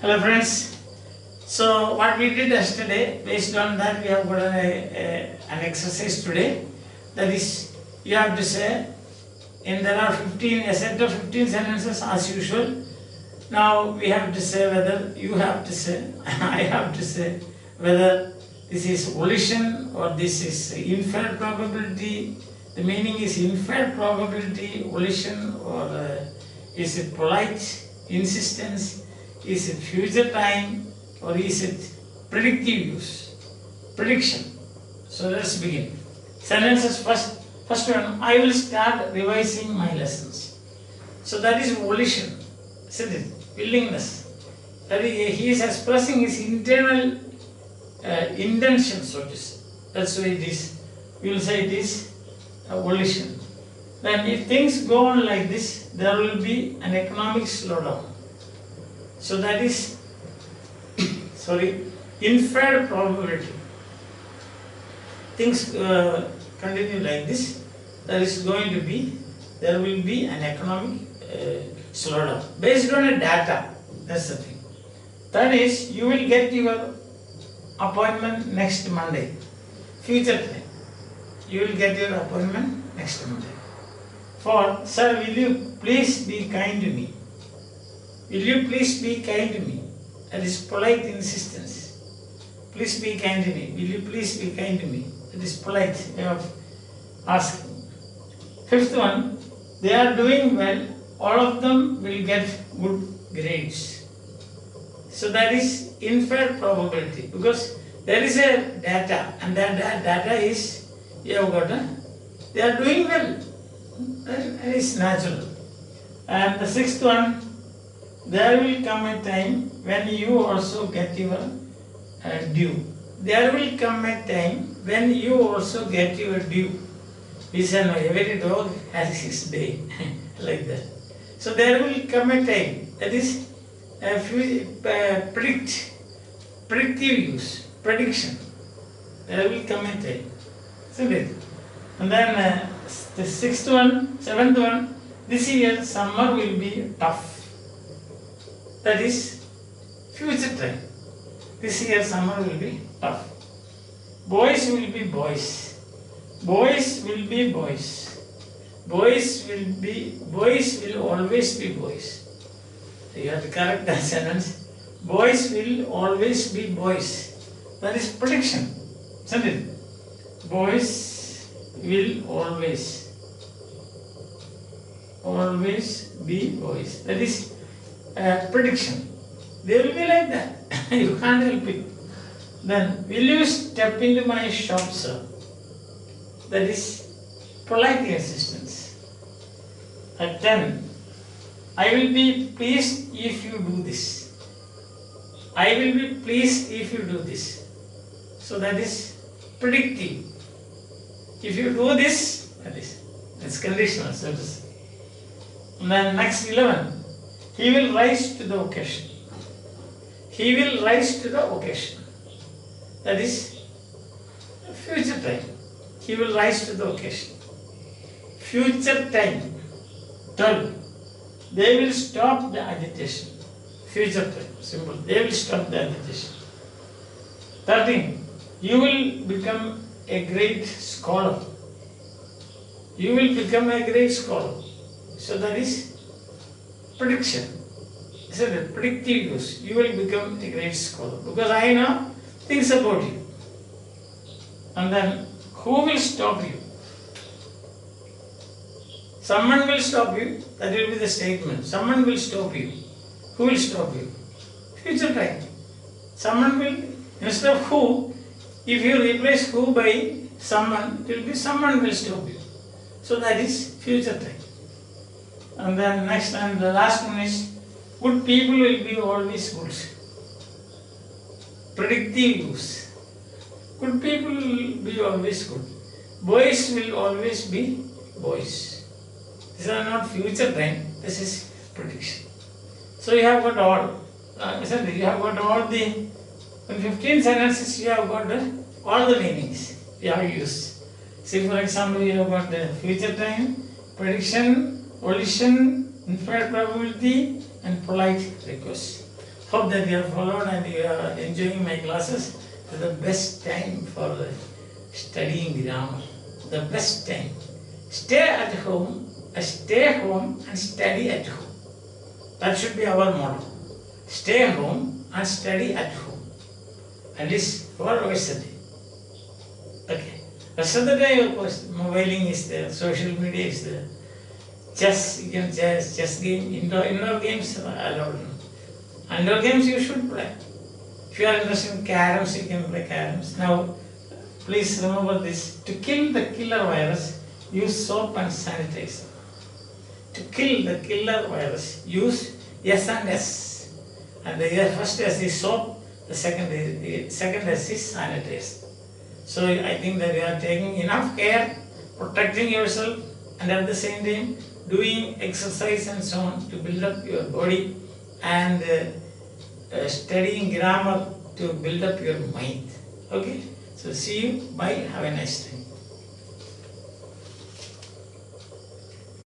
Hello friends. So what we did yesterday, based on that we have got an exercise today. That is, you have to say, and there are a set of 15 sentences as usual. Now we have to say whether you have to say, I have to say whether this is volition or this is inferred probability. The meaning is inferred probability, volition, or is it polite insistence? Is it future time, or is it predictive use? Prediction. So let's begin. Sentences first one, I will start revising my lessons. So that is volition, isn't it? Willingness. That is, he is expressing his internal intention, so to say. That's why it is, we will say it is volition. Then if things go on like this, there will be an economic slowdown. So that is, inferred probability. Things continue like this, there will be an economic slowdown based on a data. That's the thing. That is, you will get your appointment next Monday. Future time. You will get your appointment next Monday. For, sir, will you please be kind to me? Will you please be kind to me? That is polite insistence. Please be kind to me. Will you please be kind to me? That is polite way of asking. Fifth one, they are doing well. All of them will get good grades. So that is inferred probability, because there is a data, and that data is, you have got they are doing well. That is natural. And the sixth one, there will come a time when you also get your due. There will come a time when you also get your due. We say, no, every dog has his day, like that. So there will come a time, that is predictive use, prediction. There will come a time, isn't it? And then the seventh one, this year summer will be tough. That is future time. This year summer will be tough. Boys will be boys. Boys will be boys. Boys will always be boys. You have to correct that sentence. Boys will always be boys. That is prediction, isn't it? Boys will always be boys. That is prediction. They will be like that. You can't help it. Then, will you step into my shop, sir? That is polite insistence. At 10, I will be pleased if you do this. I will be pleased if you do this. So that is predictive. If you do this, it's conditional, so to say. And then next 11, he will rise to the occasion. He will rise to the occasion. That is future time. He will rise to the occasion. Future time. 12. They will stop the agitation. Future time. Simple. They will stop the agitation. 13. You will become a great scholar. You will become a great scholar. So that is prediction. So the predictive use. You will become a great scholar. Because I know things about you. And then, who will stop you? Someone will stop you. That will be the statement. Someone will stop you. Who will stop you? Future time. Someone will, instead of who, if you replace who by someone, it will be someone will stop you. So that is future time. And then next and the last one is, good people will be always good. Predictive use. Good people will be always good. Boys will always be boys. These are not future time, this is prediction. So you have got all, you have got all the, in 15 sentences you have got all the meanings you have used. See, for example, you have got the future time, prediction, volition, inferred probability, and polite request. Hope that you have followed and you are enjoying my classes. It's the best time for studying grammar. The best time. Stay home and study at home. That should be our motto. Stay home and study at home. At least 4 hours a day. Okay. Rest of the day, of course, mobiling is there, social media is there. Chess, you can chess game, indoor games are allowed. Indoor games you should play. If you are interested in caroms, you can play caroms. Now, please remember this. To kill the killer virus, use soap and sanitizer. To kill the killer virus, use S and S. And the first S is soap, the second S is sanitizer. So I think that you are taking enough care, protecting yourself, and at the same time doing exercise and so on to build up your body, and studying grammar to build up your mind. Okay? So see you. Bye. Have a nice time.